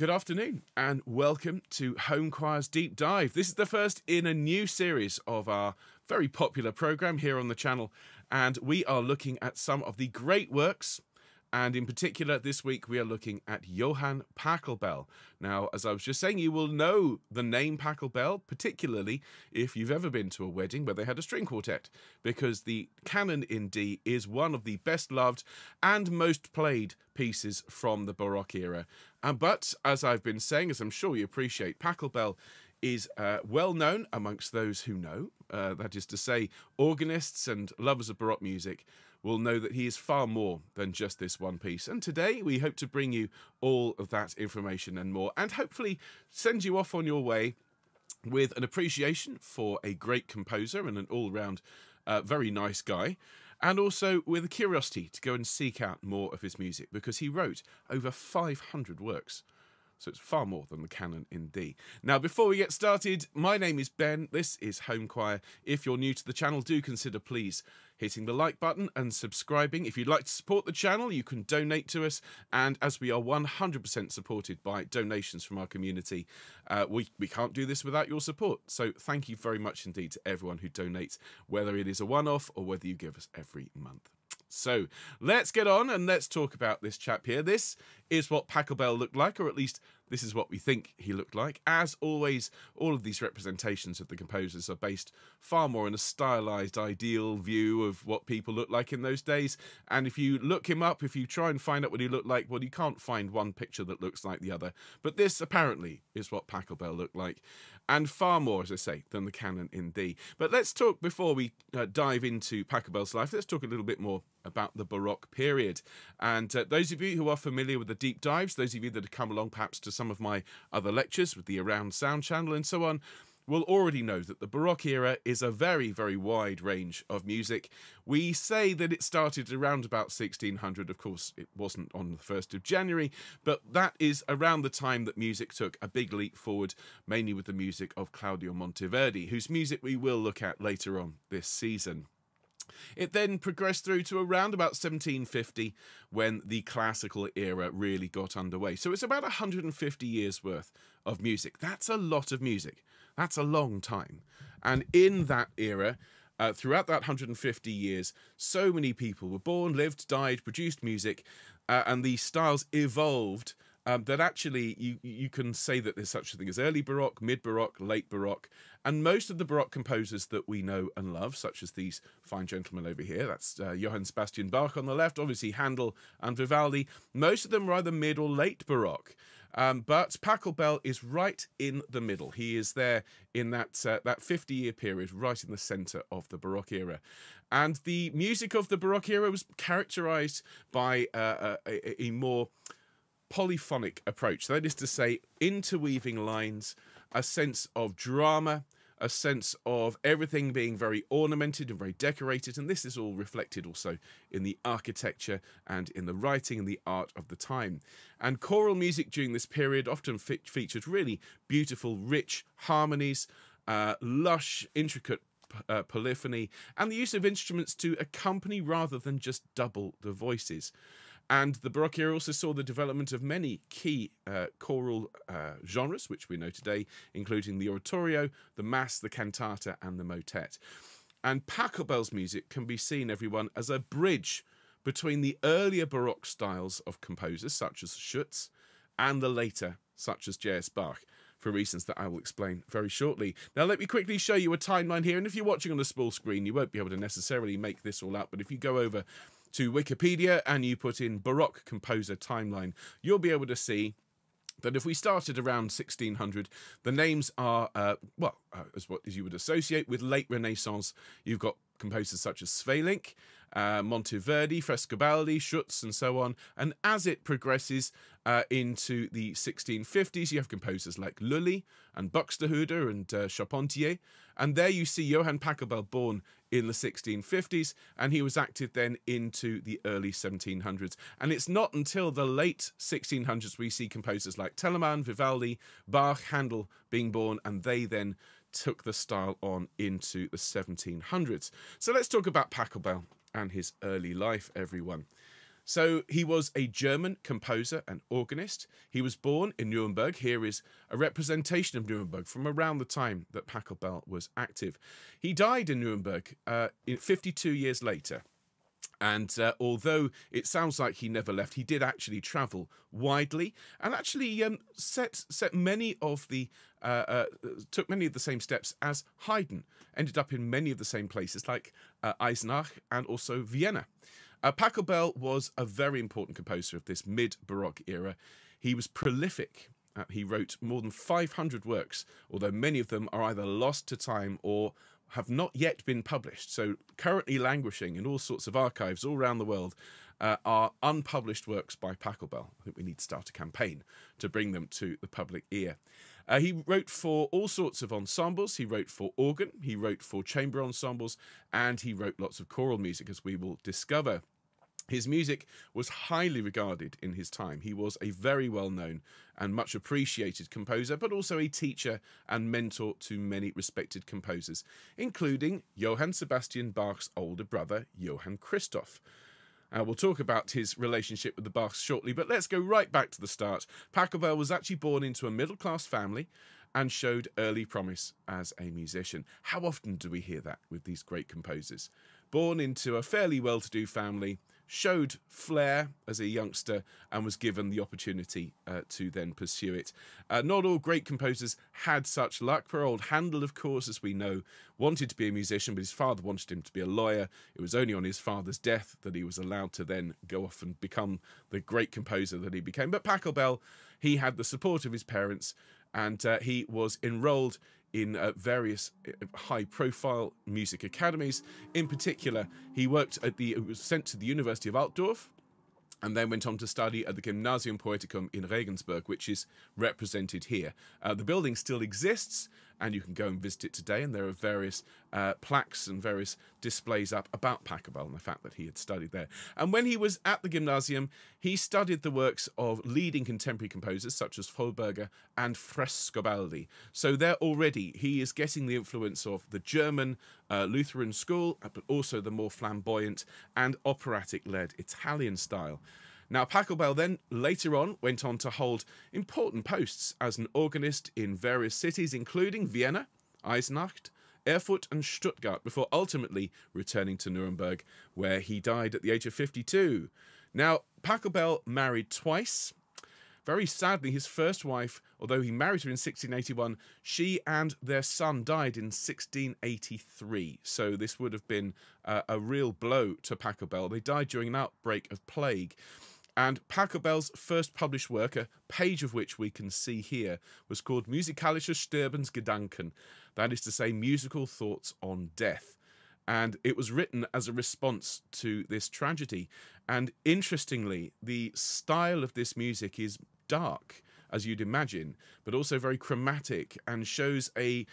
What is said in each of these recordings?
Good afternoon and welcome to Homechoir's Deep Dive. This is the first in a new series of our very popular programme here on the channel, and we are looking at some of the great works, and in particular this week we are looking at Johann Pachelbel. Now, as I was just saying, you will know the name Pachelbel, particularly if you've ever been to a wedding where they had a string quartet, because the Canon in D is one of the best loved and most played pieces from the Baroque era. But as I've been saying, as I'm sure you appreciate, Pachelbel is well known amongst those who know. That is to say, organists and lovers of Baroque music will know that he is far more than just this one piece. And today we hope to bring you all of that information and more, and hopefully send you off on your way with an appreciation for a great composer and an all-round very nice guy, and also with a curiosity to go and seek out more of his music, because he wrote over 500 works. So it's far more than the Canon in D. Now, before we get started, my name is Ben. This is Homechoir. If you're new to the channel, do consider please hitting the like button and subscribing. If you'd like to support the channel, you can donate to us. And as we are 100% supported by donations from our community, we can't do this without your support. So thank you very much indeed to everyone who donates, whether it is a one-off or whether you give us every month. So let's get on and let's talk about this chap here. This is what Pachelbel looked like, or at least this is what we think he looked like. As always, all of these representations of the composers are based far more on a stylized, ideal view of what people looked like in those days. And if you look him up, if you try and find out what he looked like, well, you can't find one picture that looks like the other. But this apparently is what Pachelbel looked like, and far more, as I say, than the Canon in D. But let's talk, before we dive into Pachelbel's life, let's talk a little bit more about the Baroque period. And those of you who are familiar with the deep dives, those of you that have come along perhaps to some of my other lectures with the Around Sound channel and so on, will already know that the Baroque era is a very, very wide range of music. We say that it started around about 1600. Of course, it wasn't on the 1st of January, but that is around the time that music took a big leap forward, mainly with the music of Claudio Monteverdi, whose music we will look at later on this season. It then progressed through to around about 1750 when the classical era really got underway. So it's about 150 years worth of music. That's a lot of music. That's a long time. And in that era, throughout that 150 years, so many people were born, lived, died, produced music, and these styles evolved that actually you can say that there's such a thing as early Baroque, mid-Baroque, late Baroque, and most of the Baroque composers that we know and love, such as these fine gentlemen over here, that's Johann Sebastian Bach on the left, obviously Handel and Vivaldi, most of them are either mid or late Baroque. But Pachelbel is right in the middle. He is there in that 50-year period, right in the centre of the Baroque era. And the music of the Baroque era was characterised by a more polyphonic approach. That is to say, interweaving lines, a sense of drama, a sense of everything being very ornamented and very decorated, and this is all reflected also in the architecture and in the writing and the art of the time. And choral music during this period often featured really beautiful, rich harmonies, lush, intricate polyphony, and the use of instruments to accompany rather than just double the voices. And the Baroque era also saw the development of many key choral genres, which we know today, including the oratorio, the mass, the cantata, and the motet. And Pachelbel's music can be seen, everyone, as a bridge between the earlier Baroque styles of composers, such as Schütz, and the later, such as J.S. Bach, for reasons that I will explain very shortly. Now, let me quickly show you a timeline here, and if you're watching on a small screen, you won't be able to necessarily make this all out, but if you go over to Wikipedia and you put in Baroque composer timeline, you'll be able to see that if we started around 1600, the names are, as you would associate with late Renaissance. You've got composers such as Sweelinck, Monteverdi, Frescobaldi, Schütz, and so on. And as it progresses into the 1650s, you have composers like Lully and Buxtehude and Charpentier. And there you see Johann Pachelbel, born in the 1650s, and he was active then into the early 1700s. And it's not until the late 1600s we see composers like Telemann, Vivaldi, Bach, Handel being born, and they then took the style on into the 1700s. So let's talk about Pachelbel and his early life, everyone. So he was a German composer and organist. He was born in Nuremberg. Here is a representation of Nuremberg from around the time that Pachelbel was active. He died in Nuremberg 52 years later. And although it sounds like he never left, he did actually travel widely and actually set many of the took many of the same steps as Haydn. Ended up in many of the same places like Eisenach and also Vienna. Pachelbel was a very important composer of this mid-Baroque era. He was prolific. He wrote more than 500 works, although many of them are either lost to time or have not yet been published. So currently languishing in all sorts of archives all around the world are unpublished works by Pachelbel. I think we need to start a campaign to bring them to the public ear. He wrote for all sorts of ensembles. He wrote for organ, he wrote for chamber ensembles, and he wrote lots of choral music, as we will discover. His music was highly regarded in his time. He was a very well-known and much appreciated composer, but also a teacher and mentor to many respected composers, including Johann Sebastian Bach's older brother, Johann Christoph. We'll talk about his relationship with the Bachs shortly, but let's go right back to the start. Pachelbel was actually born into a middle-class family and showed early promise as a musician. How often do we hear that with these great composers? Born into a fairly well-to-do family, showed flair as a youngster and was given the opportunity to then pursue it. Not all great composers had such luck. Poor old Handel, of course, as we know, wanted to be a musician, but his father wanted him to be a lawyer. It was only on his father's death that he was allowed to then go off and become the great composer that he became. But Pachelbel, he had the support of his parents, and he was enrolled in various high-profile music academies. In particular, he was sent to the University of Altdorf, and then went on to study at the Gymnasium Poeticum in Regensburg, which is represented here. The building still exists, and you can go and visit it today, and there are various plaques and various displays up about Pachelbel and the fact that he had studied there. And when he was at the Gymnasium, he studied the works of leading contemporary composers such as Froberger and Frescobaldi. So there already he is getting the influence of the German Lutheran school, but also the more flamboyant and operatic-led Italian style. Now, Pachelbel then, later on, went on to hold important posts as an organist in various cities, including Vienna, Eisenach, Erfurt and Stuttgart, before ultimately returning to Nuremberg, where he died at the age of 52. Now, Pachelbel married twice. Very sadly, his first wife, although he married her in 1681, she and their son died in 1683. So this would have been a real blow to Pachelbel. They died during an outbreak of plague. And Pachelbel's first published work, a page of which we can see here, was called Musikalische Sterbensgedanken. That is to say, musical thoughts on death. And it was written as a response to this tragedy. And interestingly, the style of this music is dark, as you'd imagine, but also very chromatic and shows a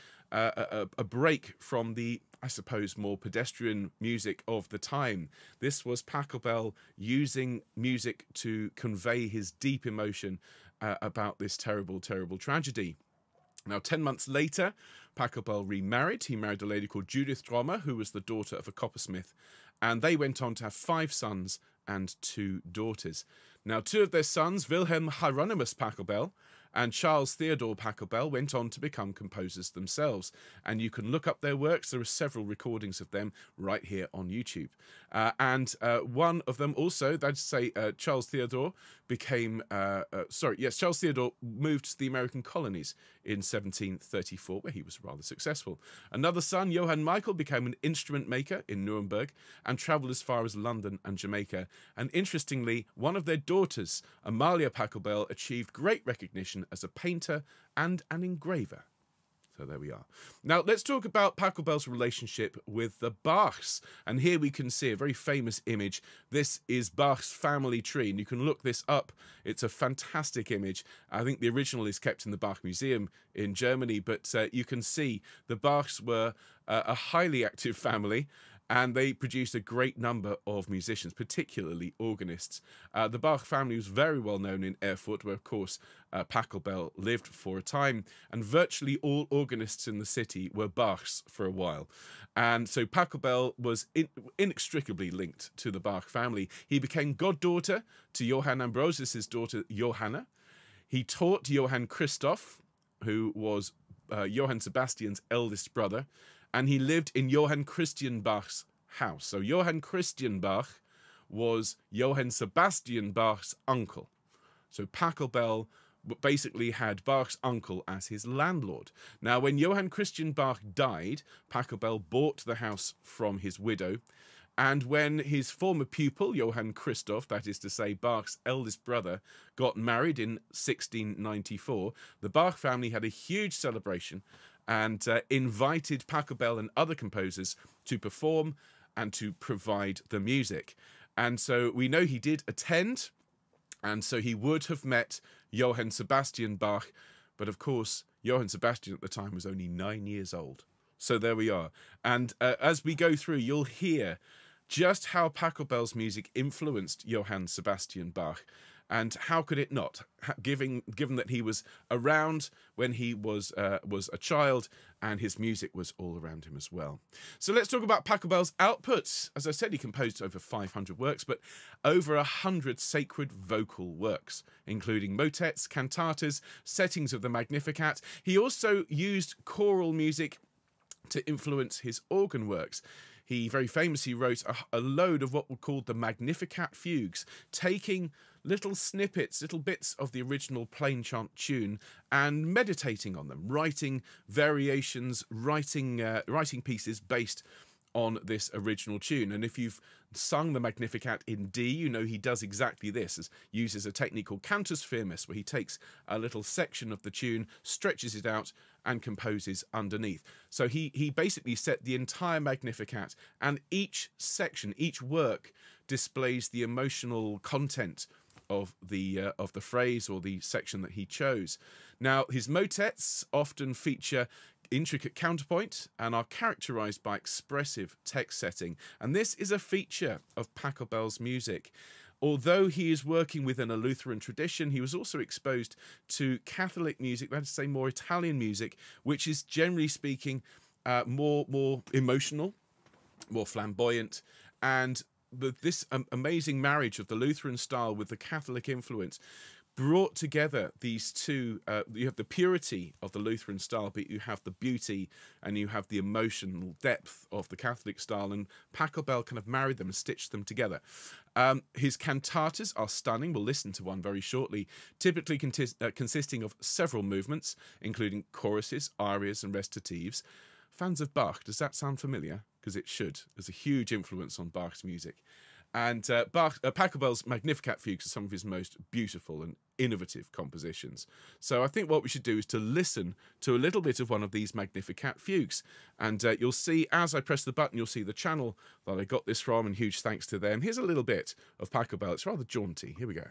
break from the, I suppose, more pedestrian music of the time. This was Pachelbel using music to convey his deep emotion about this terrible, terrible tragedy. Now, 10 months later, Pachelbel remarried. He married a lady called Judith Drommer, who was the daughter of a coppersmith, and they went on to have 5 sons and 2 daughters. Now, 2 of their sons, Wilhelm Hieronymus Pachelbel and Charles Theodor Pachelbel, went on to become composers themselves. And you can look up their works. There are several recordings of them right here on YouTube. And one of them also, that's to say, Charles Theodor Charles Theodor moved to the American colonies in 1734, where he was rather successful. Another son, Johann Michael, became an instrument maker in Nuremberg and travelled as far as London and Jamaica. And interestingly, one of their daughters, Amalia Pachelbel, achieved great recognition as a painter and an engraver. So there we are. Now let's talk about Pachelbel's relationship with the Bachs. And here we can see a very famous image. This is Bach's family tree, and you can look this up. It's a fantastic image. I think the original is kept in the Bach Museum in Germany, but you can see the Bachs were a highly active family. and they produced a great number of musicians, particularly organists. The Bach family was very well known in Erfurt, where, of course, Pachelbel lived for a time, and virtually all organists in the city were Bachs for a while. And so Pachelbel was inextricably linked to the Bach family. He became goddaughter to Johann Ambrosius's daughter, Johanna. He taught Johann Christoph, who was Johann Sebastian's eldest brother, and he lived in Johann Christian Bach's house. So Johann Christian Bach was Johann Sebastian Bach's uncle. So Pachelbel basically had Bach's uncle as his landlord. Now, when Johann Christian Bach died, Pachelbel bought the house from his widow, and when his former pupil, Johann Christoph, that is to say Bach's eldest brother, got married in 1694, the Bach family had a huge celebration and invited Pachelbel and other composers to perform and to provide the music. And so we know he did attend, and so he would have met Johann Sebastian Bach, but of course, Johann Sebastian at the time was only 9 years old. So there we are. And as we go through, you'll hear just how Pachelbel's music influenced Johann Sebastian Bach. And how could it not, given that he was around when he was a child, and his music was all around him as well. So let's talk about Pachelbel's output. As I said, he composed over 500 works, but over 100 sacred vocal works, including motets, cantatas, settings of the Magnificat. He also used choral music to influence his organ works. He very famously wrote a load of what were called the Magnificat fugues, taking little snippets, little bits of the original plain chant tune and meditating on them, writing variations, writing pieces based on this original tune. And if you've sung the Magnificat in D, you know he does exactly this, uses a technique called cantus firmus, where he takes a little section of the tune, stretches it out, and composes underneath. So he basically set the entire Magnificat, and each section, each work, displays the emotional content of the phrase or the section that he chose. Now, his motets often feature intricate counterpoint and are characterized by expressive text setting, and this is a feature of Pachelbel's music. Although he is working within a Lutheran tradition, he was also exposed to Catholic music, that is to say more Italian music, which is generally speaking more emotional, more flamboyant, and this amazing marriage of the Lutheran style with the Catholic influence brought together these two. You have the purity of the Lutheran style, but you have the beauty and you have the emotional depth of the Catholic style, and Pachelbel kind of married them and stitched them together. His cantatas are stunning. We'll listen to one very shortly, typically consisting of several movements, including choruses, arias, and recitatives. Fans of Bach, does that sound familiar? Because it should. There's a huge influence on Bach's music. And Pachelbel's Magnificat fugues are some of his most beautiful and innovative compositions. So I think what we should do is to listen to a little bit of one of these Magnificat fugues. And you'll see, as I press the button, you'll see the channel that I got this from, and huge thanks to them. Here's a little bit of Pachelbel. It's rather jaunty. Here we go.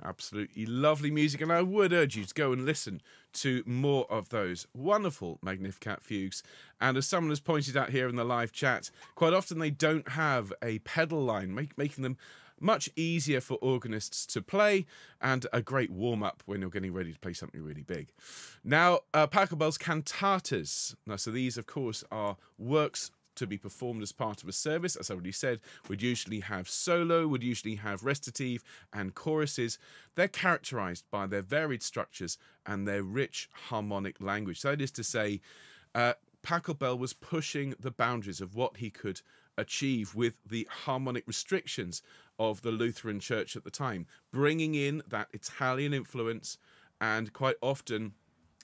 Absolutely lovely music, and I would urge you to go and listen to more of those wonderful Magnificat fugues. And as someone has pointed out here in the live chat, quite often they don't have a pedal line, making them much easier for organists to play, and a great warm-up when you're getting ready to play something really big. Now, Pachelbel's cantatas. Now, so these, of course, are works to be performed as part of a service. As I already said, would usually have solo, would usually have recitative and choruses. They're characterized by their varied structures and their rich harmonic language. So that is to say, Pachelbel was pushing the boundaries of what he could achieve with the harmonic restrictions of the Lutheran Church at the time, bringing in that Italian influence and quite often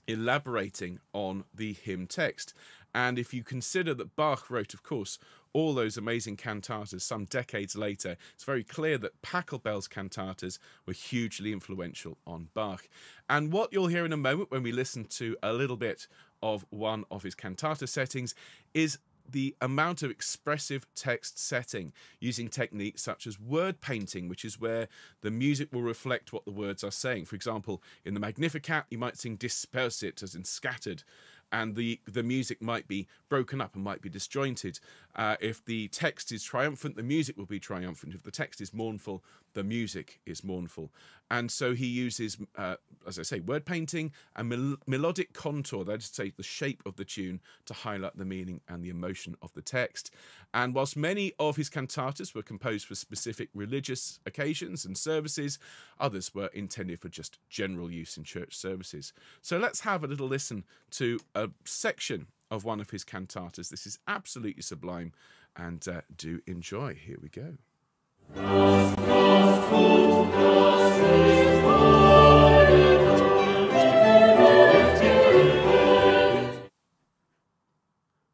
elaborating on the hymn text. And if you consider that Bach wrote, of course, all those amazing cantatas some decades later, it's very clear that Pachelbel's cantatas were hugely influential on Bach. And what you'll hear in a moment when we listen to a little bit of one of his cantata settings is the amount of expressive text setting using techniques such as word painting, which is where the music will reflect what the words are saying. For example, in the Magnificat, you might sing dispersit, as in scattered, and the music might be broken up and might be disjointed. If the text is triumphant, the music will be triumphant. If the text is mournful, the music is mournful. And so he uses, as I say, word painting and melodic contour, that is to say, the shape of the tune, to highlight the meaning and the emotion of the text. And whilst many of his cantatas were composed for specific religious occasions and services, others were intended for just general use in church services. So let's have a little listen to a section of one of his cantatas. This is absolutely sublime, and do enjoy. Here we go.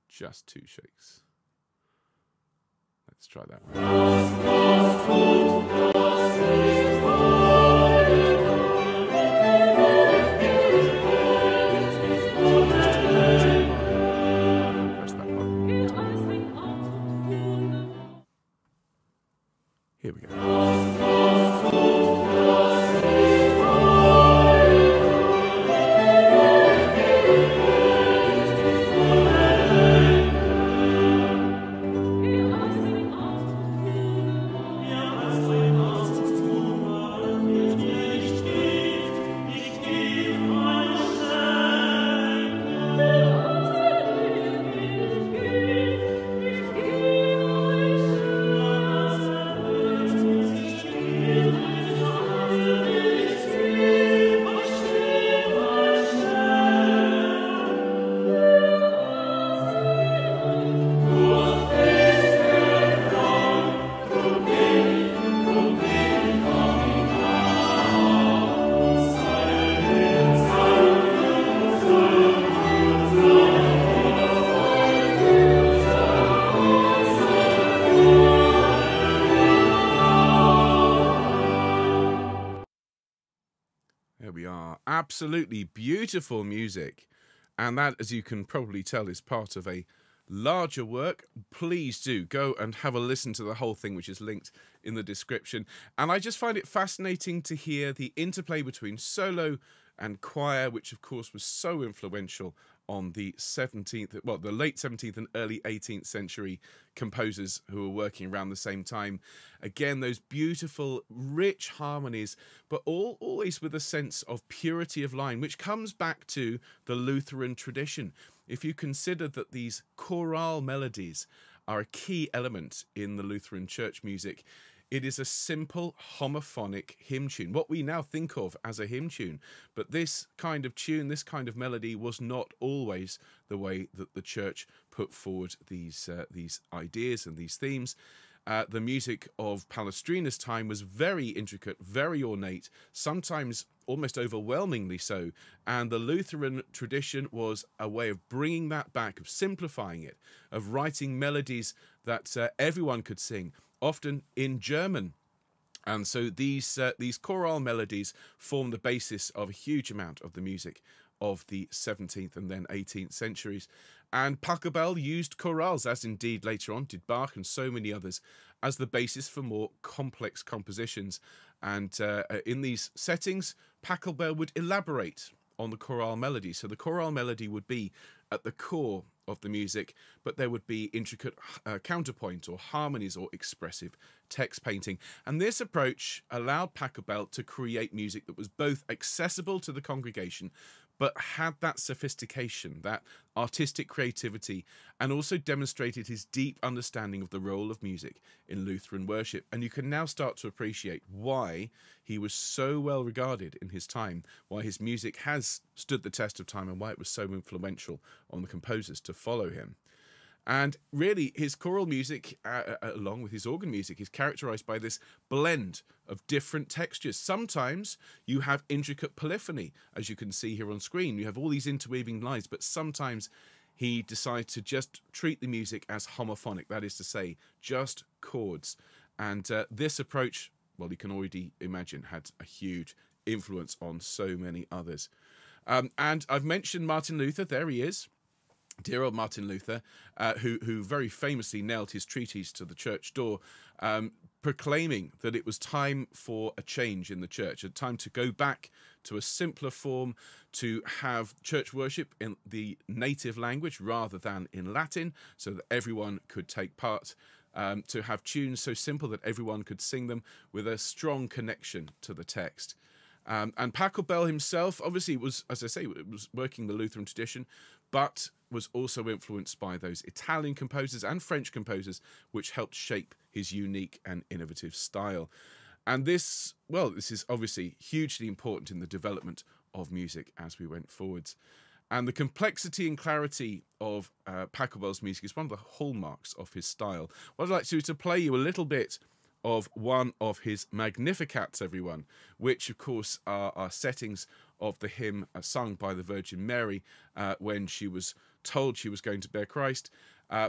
Just 2 shakes. Let's try that one. Here we go. There we are. Absolutely beautiful music. And that, as you can probably tell, is part of a larger work. Please do go and have a listen to the whole thing, which is linked in the description. And I just find it fascinating to hear the interplay between solo and choir, which of course was so influential on the the late 17th and early 18th century composers who were working around the same time. Again, those beautiful, rich harmonies, but always with a sense of purity of line, which comes back to the Lutheran tradition. If you consider that these choral melodies are a key element in the Lutheran church music, it is a simple homophonic hymn tune, what we now think of as a hymn tune. But this kind of tune, this kind of melody, was not always the way that the church put forward these ideas and these themes. The music of Palestrina's time was very intricate, very ornate, sometimes almost overwhelmingly so. And the Lutheran tradition was a way of bringing that back, of simplifying it, of writing melodies that everyone could sing, often in German. And so these choral melodies form the basis of a huge amount of the music of the 17th and then 18th centuries. And Pachelbel used chorales, as indeed later on did Bach and so many others, as the basis for more complex compositions. And in these settings, Pachelbel would elaborate on the choral melody. So the choral melody would be at the core of the music, but there would be intricate counterpoint or harmonies or expressive text painting. And this approach allowed Pachelbel to create music that was both accessible to the congregation, but had that sophistication, that artistic creativity, and also demonstrated his deep understanding of the role of music in Lutheran worship. And you can now start to appreciate why he was so well regarded in his time, why his music has stood the test of time, and why it was so influential on the composers to follow him. And really, his choral music, along with his organ music, is characterized by this blend of different textures. Sometimes you have intricate polyphony, as you can see here on screen. You have all these interweaving lines, but sometimes he decides to just treat the music as homophonic, that is to say, just chords. And this approach, well, you can already imagine, had a huge influence on so many others. And I've mentioned Martin Luther. There he is. Dear old Martin Luther, who very famously nailed his treatise to the church door, proclaiming that it was time for a change in the church, a time to go back to a simpler form, to have church worship in the native language rather than in Latin, so that everyone could take part, to have tunes so simple that everyone could sing them with a strong connection to the text. And Pachelbel himself, obviously, was, as I say, was working the Lutheran tradition, but was also influenced by those Italian composers and French composers, which helped shape his unique and innovative style. And this, well, this is obviously hugely important in the development of music as we went forwards. And the complexity and clarity of Pachelbel's music is one of the hallmarks of his style. What I'd like to do is to play you a little bit of one of his Magnificats, everyone, which of course are settings of the hymn sung by the Virgin Mary when she was told she was going to bear Christ.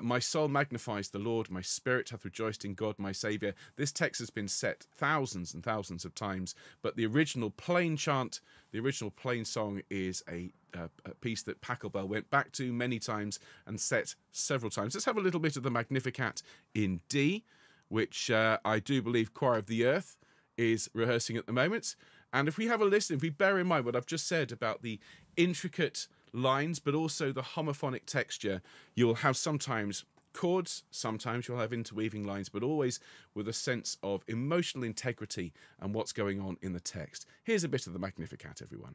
My soul magnifies the Lord, my spirit hath rejoiced in God my Saviour. This text has been set thousands and thousands of times, but the original plain chant, the original plain song, is a piece that Pachelbel went back to many times and set several times. Let's have a little bit of the Magnificat in D, which I do believe Choir of the Earth is rehearsing at the moment. And if we have a listen, if we bear in mind what I've just said about the intricate lines, but also the homophonic texture, you'll have sometimes chords, sometimes you'll have interweaving lines, but always with a sense of emotional integrity and what's going on in the text. Here's a bit of the Magnificat, everyone.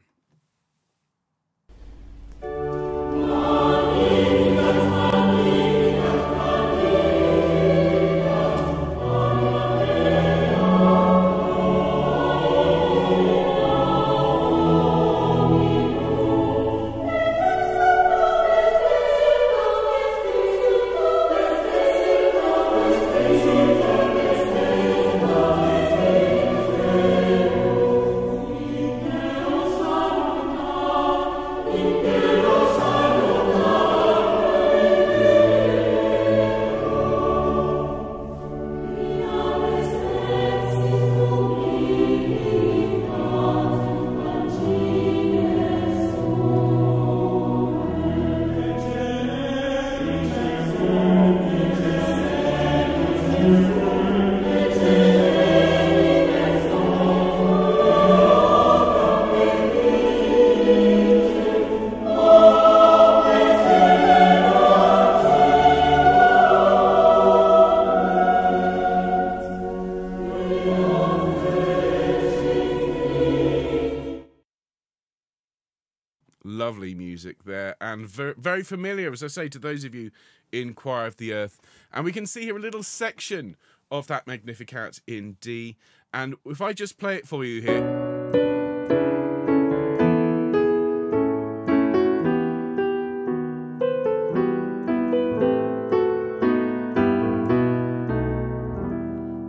Lovely music there, and very familiar, as I say, to those of you in Choir of the Earth. And we can see here a little section of that Magnificat in D. And if I just play it for you here.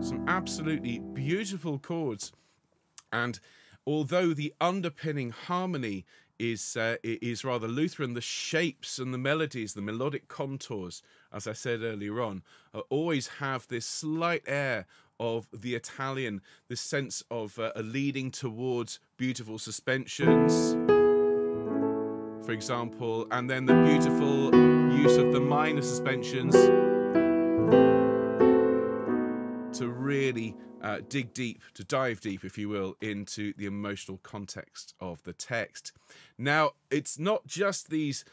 Some absolutely beautiful chords. And although the underpinning harmony is rather Lutheran, the shapes and the melodies, the melodic contours, as I said earlier on, always have this slight air of the Italian, this sense of a leading towards beautiful suspensions, for example, and then the beautiful use of the minor suspensions to really dig deep, to dive deep, if you will, into the emotional context of the text. Now, it's not just these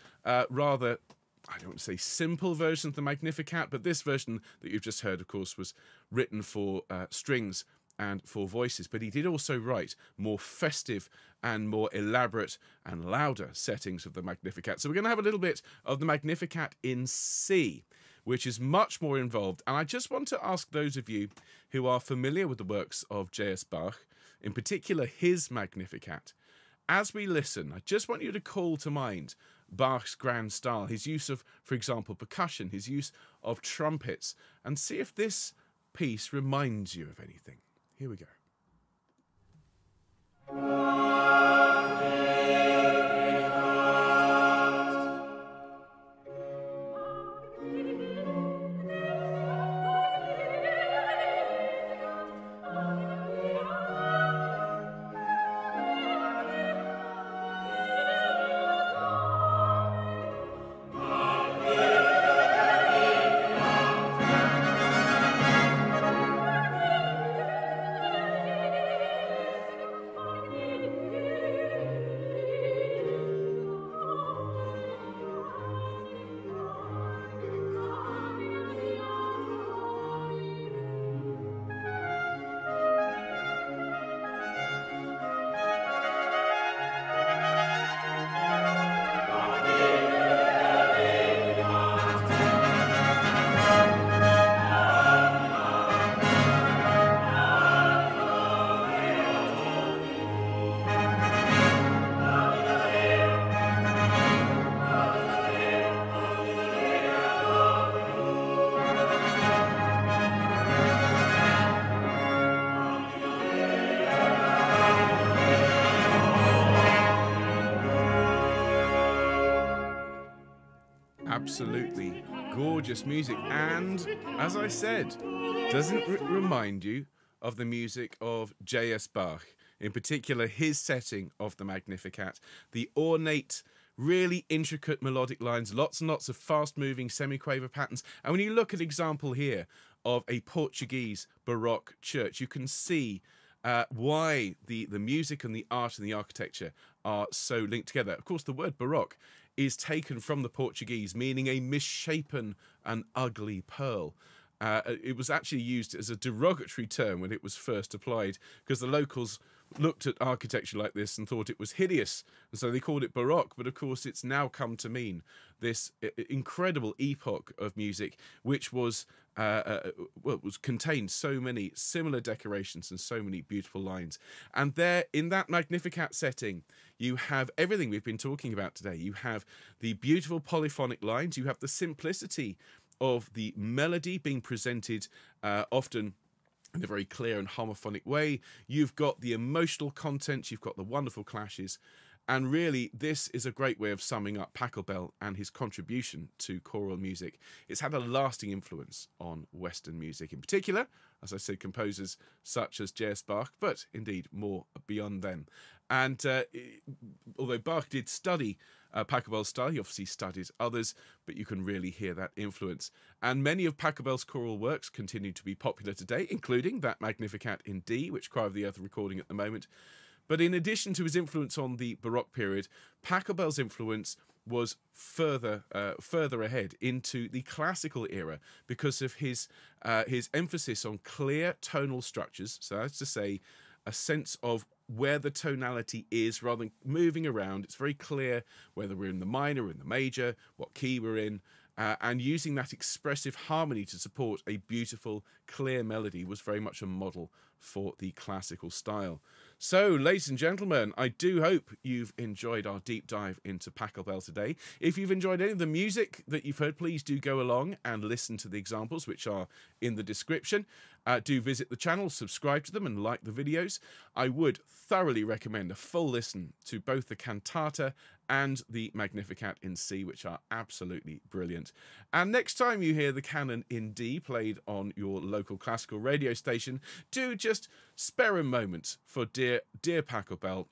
rather I don't want to say simple version of the Magnificat, but this version that you've just heard, of course, was written for strings and for voices. But he did also write more festive and more elaborate and louder settings of the Magnificat. So we're going to have a little bit of the Magnificat in C, which is much more involved. And I just want to ask those of you who are familiar with the works of J.S. Bach, in particular his Magnificat, as we listen, I just want you to call to mind Bach's grand style, his use of, for example, percussion, his use of trumpets, and see if this piece reminds you of anything. Here we go. Absolutely gorgeous music, and as I said, doesn't remind you of the music of J.S. Bach, in particular his setting of the Magnificat, the ornate, really intricate melodic lines, lots and lots of fast-moving semiquaver patterns. And when you look at an example here of a Portuguese Baroque church, you can see why the music and the art and the architecture are so linked together. Of course, the word Baroque is taken from the Portuguese, meaning a misshapen and ugly pearl. It was actually used as a derogatory term when it was first applied, because the locals looked at architecture like this and thought it was hideous, and so they called it Baroque. But of course it's now come to mean this incredible epoch of music, which was contained so many similar decorations and so many beautiful lines. And there, in that Magnificat setting, you have everything we've been talking about today. You have the beautiful polyphonic lines, you have the simplicity of the melody being presented often in a very clear and homophonic way. You've got the emotional content, you've got the wonderful clashes, and really this is a great way of summing up Pachelbel and his contribution to choral music. It's had a lasting influence on Western music, in particular, as I said, composers such as J.S. Bach, but indeed more beyond them. And although Bach did study Pachelbel's style, he obviously studied others, but you can really hear that influence. And many of Pachelbel's choral works continue to be popular today, including that Magnificat in D, which Cry of the Earth are recording at the moment. But in addition to his influence on the Baroque period, Pachelbel's influence was further ahead into the classical era because of his emphasis on clear tonal structures. So that's to say, a sense of where the tonality is rather than moving around. It's very clear whether we're in the minor or in the major, what key we're in, and using that expressive harmony to support a beautiful, clear melody was very much a model for the classical style. So, ladies and gentlemen, I do hope you've enjoyed our deep dive into Pachelbel today. If you've enjoyed any of the music that you've heard, please do go along and listen to the examples, which are in the description. Do visit the channel, subscribe to them, and like the videos. I would thoroughly recommend a full listen to both the cantata and the Magnificat in C, which are absolutely brilliant. And next time you hear the Canon in D played on your local classical radio station, do just spare a moment for dear Pachelbel,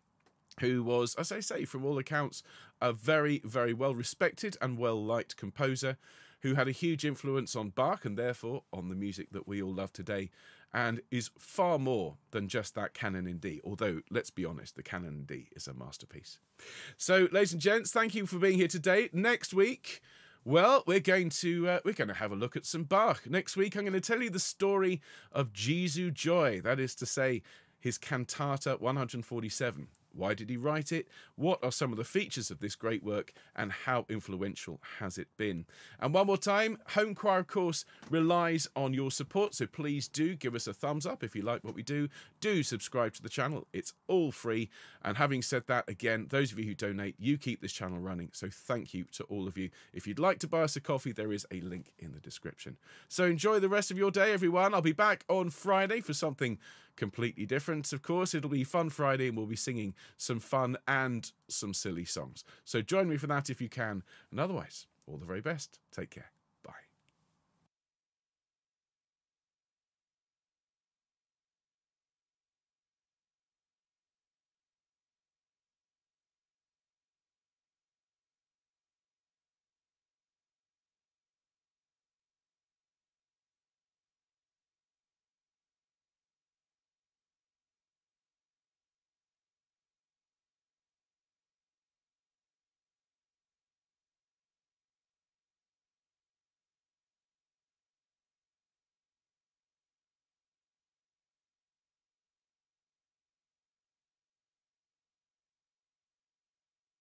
who was, as I say, from all accounts, a very, very well respected and well liked composer who had a huge influence on Bach and therefore on the music that we all love today, and is far more than just that Canon in D, although, let's be honest, the Canon in D is a masterpiece. So, ladies and gents, thank you for being here today. Next week, Well, we're going to have a look at some Bach. Next week, I'm going to tell you the story of Jesu Joy. That is to say, his cantata 147. Why did he write it? What are some of the features of this great work? And how influential has it been? And one more time, Homechoir, of course, relies on your support. So please do give us a thumbs up if you like what we do. Do subscribe to the channel. It's all free. And having said that, again, those of you who donate, you keep this channel running. So thank you to all of you. If you'd like to buy us a coffee, there is a link in the description. So enjoy the rest of your day, everyone. I'll be back on Friday for something completely different. Of course, it'll be Fun Friday and we'll be singing some fun and some silly songs. So join me for that if you can. And otherwise, all the very best. Take care.